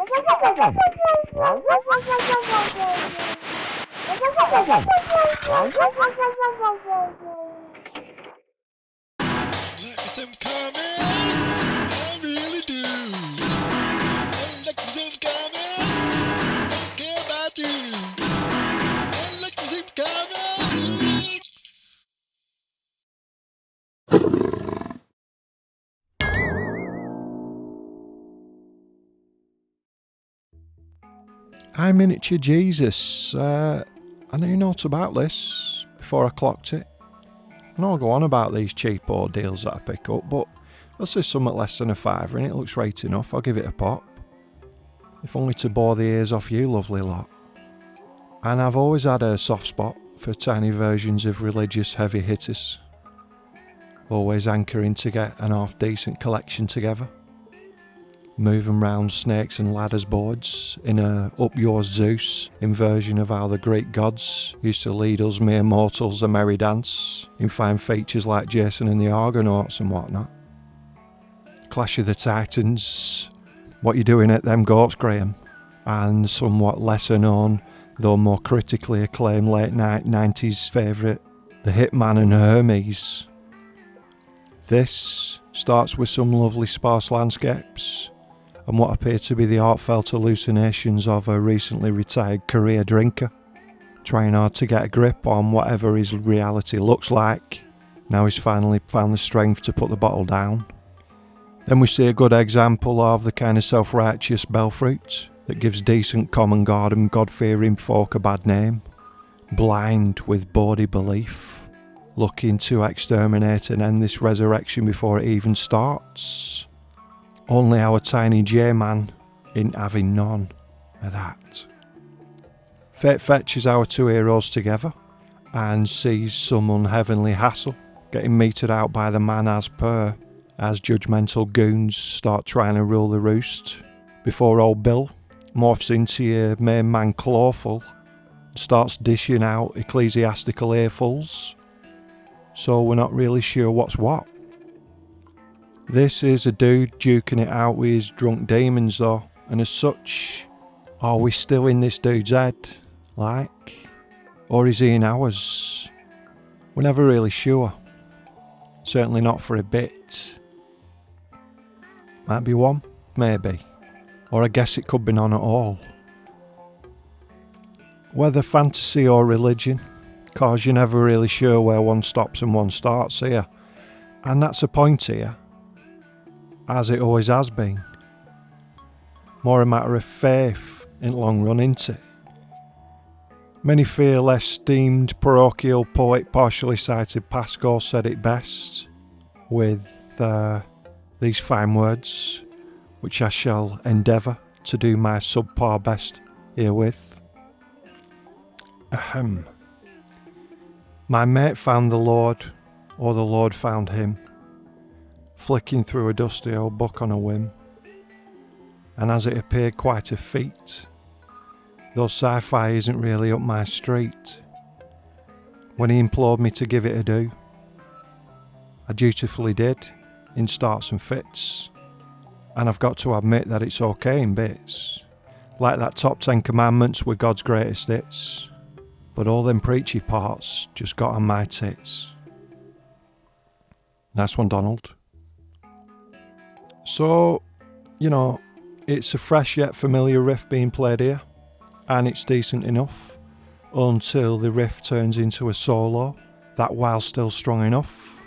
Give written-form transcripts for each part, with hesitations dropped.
Some comments, I really do. I like some comments, don't care about you. I like some comments. Hi Miniature Jesus, I knew naught about this before I clocked it. I know I go on about these cheapo deals that I pick up, but this is something less than a fiver and it looks right enough. I'll give it a pop. If only to bore the ears off you lovely lot. And I've always had a soft spot for tiny versions of religious heavy hitters. Always anchoring to get an half decent collection together. Moving round snakes and ladders boards in a up yours Zeus inversion of how the Greek gods used to lead us mere mortals a merry dance in fine features like Jason and the Argonauts and whatnot. Clash of the Titans, What You Doing at Them Goats, Graham, and somewhat lesser known though more critically acclaimed late night 90s favourite, The Hitman and Hermes. This starts with some lovely sparse landscapes and what appear to be the heartfelt hallucinations of a recently retired career drinker, trying hard to get a grip on whatever his reality looks like. Now he's finally found the strength to put the bottle down. Then we see a good example of the kind of self-righteous bellfruit that gives decent common garden God-fearing folk a bad name, blind with bawdy belief, looking to exterminate and end this resurrection before it even starts. Only our tiny J-man in having none of that. Fate fetches our two heroes together and sees some unheavenly hassle getting meted out by the man as per, as judgmental goons start trying to rule the roost before old Bill morphs into your main man Clawful and starts dishing out ecclesiastical earfuls. So we're not really sure what's what. This is a dude duking it out with his drunk demons though, and as such, are we still in this dude's head? Like? Or is he in ours? We're never really sure. Certainly not for a bit. Might be one, maybe. Or I guess it could be none at all. Whether fantasy or religion, cause you're never really sure where one stops and one starts here. And that's a point here. As it always has been. More a matter of faith in the long run, isn't it? Many fear esteemed parochial poet partially cited Pascal said it best with these fine words, which I shall endeavour to do my subpar best herewith. Ahem. My mate found the Lord, or the Lord found him, flicking through a dusty old book on a whim, and as it appeared quite a feat, though sci-fi isn't really up my street, when he implored me to give it a do, I dutifully did, in starts and fits, and I've got to admit that it's okay in bits, like that top 10 commandments were God's greatest hits, but all them preachy parts just got on my tits. Nice one, Donald. So, it's a fresh yet familiar riff being played here, and it's decent enough until the riff turns into a solo that, while still strong enough,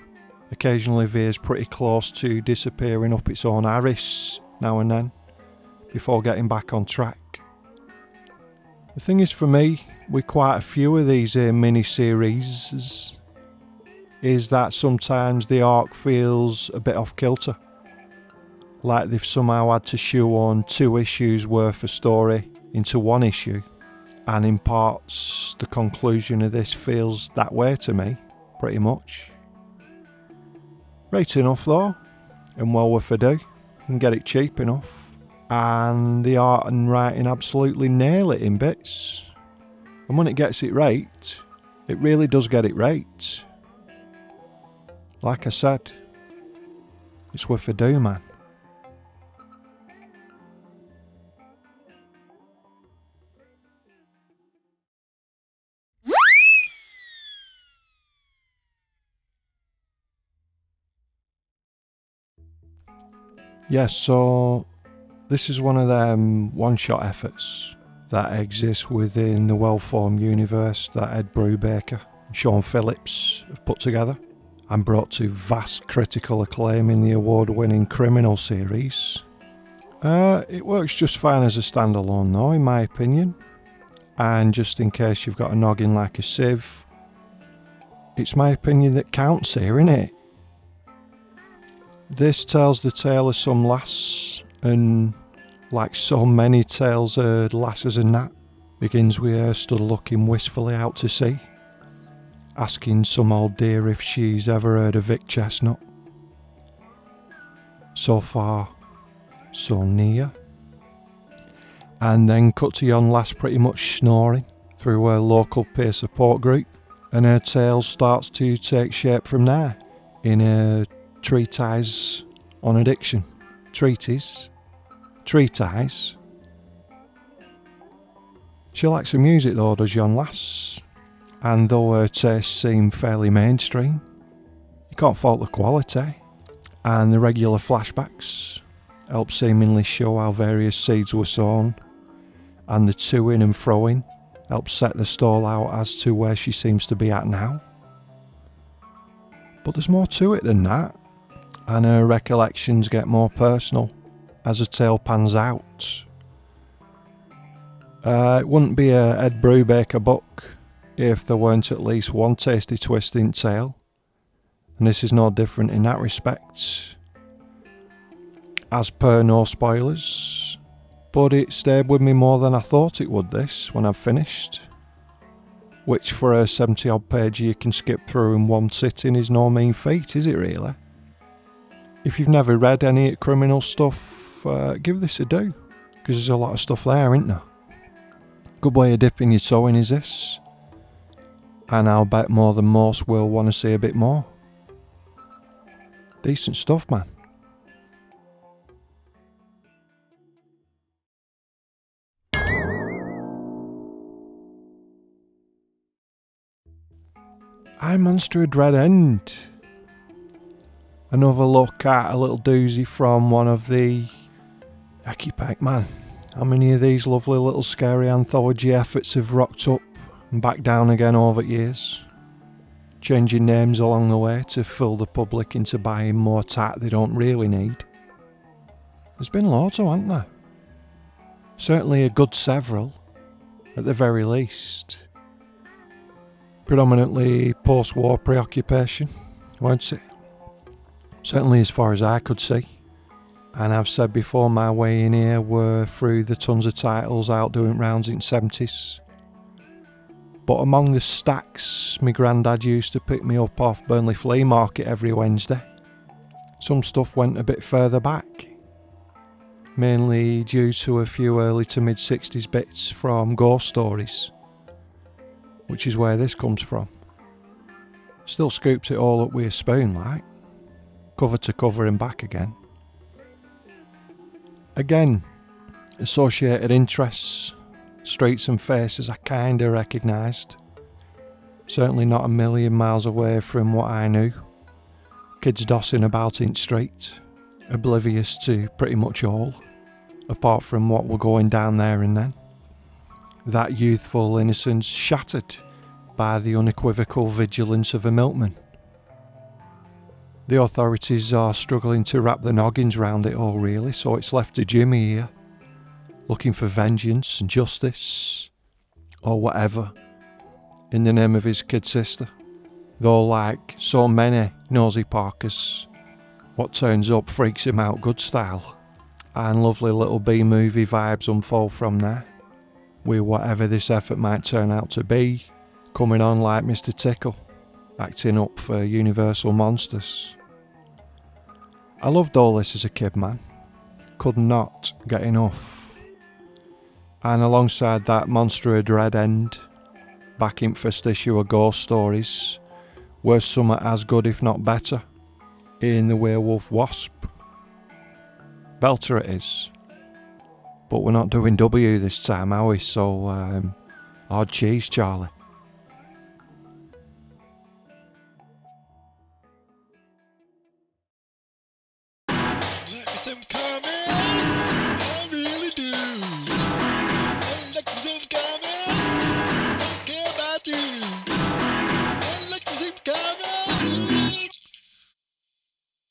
occasionally veers pretty close to disappearing up its own iris now and then before getting back on track. The thing is, for me, with quite a few of these mini-series, is that sometimes the arc feels a bit off kilter. Like they've somehow had to shoehorn 2 issues worth of story into 1 issue, and in parts the conclusion of this feels that way to me, pretty much. Right enough though, and well worth a do, and get it cheap enough, and the art and writing absolutely nail it in bits, and when it gets it right, it really does get it right. Like I said, it's worth a do, man. Yes, so this is one of them one-shot efforts that exists within the well-formed universe that Ed Brubaker and Sean Phillips have put together and brought to vast critical acclaim in the award-winning Criminal series. It works just fine as a standalone though, in my opinion, and just in case you've got a noggin like a sieve, it's my opinion that counts here, innit? This tells the tale of some lass, and like so many tales of lasses and that, begins with her stood looking wistfully out to sea, asking some old dear if she's ever heard of Vic Chestnut. So far, so near. And then cut to yon lass pretty much snoring through her local peer support group, and her tale starts to take shape from there in a treatise on addiction. Treatise? She likes her music though, does yon lass, and though her tastes seem fairly mainstream, you can't fault the quality, and the regular flashbacks help seemingly show how various seeds were sown, and the to-in and fro-in helps set the stall out as to where she seems to be at now. But there's more to it than that, and her recollections get more personal as the tale pans out. It wouldn't be a Ed Brubaker book if there weren't at least one tasty twist in tale, and this is no different in that respect. As per, no spoilers, but it stayed with me more than I thought it would this when I've finished, which for a 70 odd page you can skip through in one sitting is no mean feat, is it really? If you've never read any criminal stuff, give this a do, because there's a lot of stuff there, isn't there? Good way of dipping your toe in is this, and I'll bet more than most will want to see a bit more. Decent stuff, man. I Monster at Dread End. Another look at a little doozy from one of the Pack, man. How many of these lovely little scary anthology efforts have rocked up and back down again over years, changing names along the way to fool the public into buying more tat they don't really need? There's been loads, hasn't there? Certainly a good several, at the very least. Predominantly post-war preoccupation, won't it? Certainly as far as I could see. And I've said before, my way in here were through the tons of titles out doing rounds in the 70s. But among the stacks my granddad used to pick me up off Burnley Flea Market every Wednesday, some stuff went a bit further back. Mainly due to a few early to mid 60s bits from Ghost Stories, which is where this comes from. Still scoops it all up with a spoon like, cover to cover and back again. Again, associated interests, streets and faces I kinda recognised. Certainly not a million miles away from what I knew. Kids dossing about in the street, oblivious to pretty much all, apart from what were going down there and then. That youthful innocence shattered by the unequivocal vigilance of a milkman. The authorities are struggling to wrap their noggins round it all really, so it's left to Jimmy here, looking for vengeance and justice, or whatever, in the name of his kid sister. Though like so many nosy Parkers, what turns up freaks him out good style, and lovely little B-movie vibes unfold from there, with whatever this effort might turn out to be, coming on like Mr. Tickle, acting up for Universal Monsters. I loved all this as a kid, man. Could not get enough. And alongside that Monster at Dread End, back in first issue of Ghost Stories, were some as good if not better in The Werewolf Wasp. Belter it is. But we're not doing W this time, are we? So, hard cheese, Charlie. Let me some comments. I really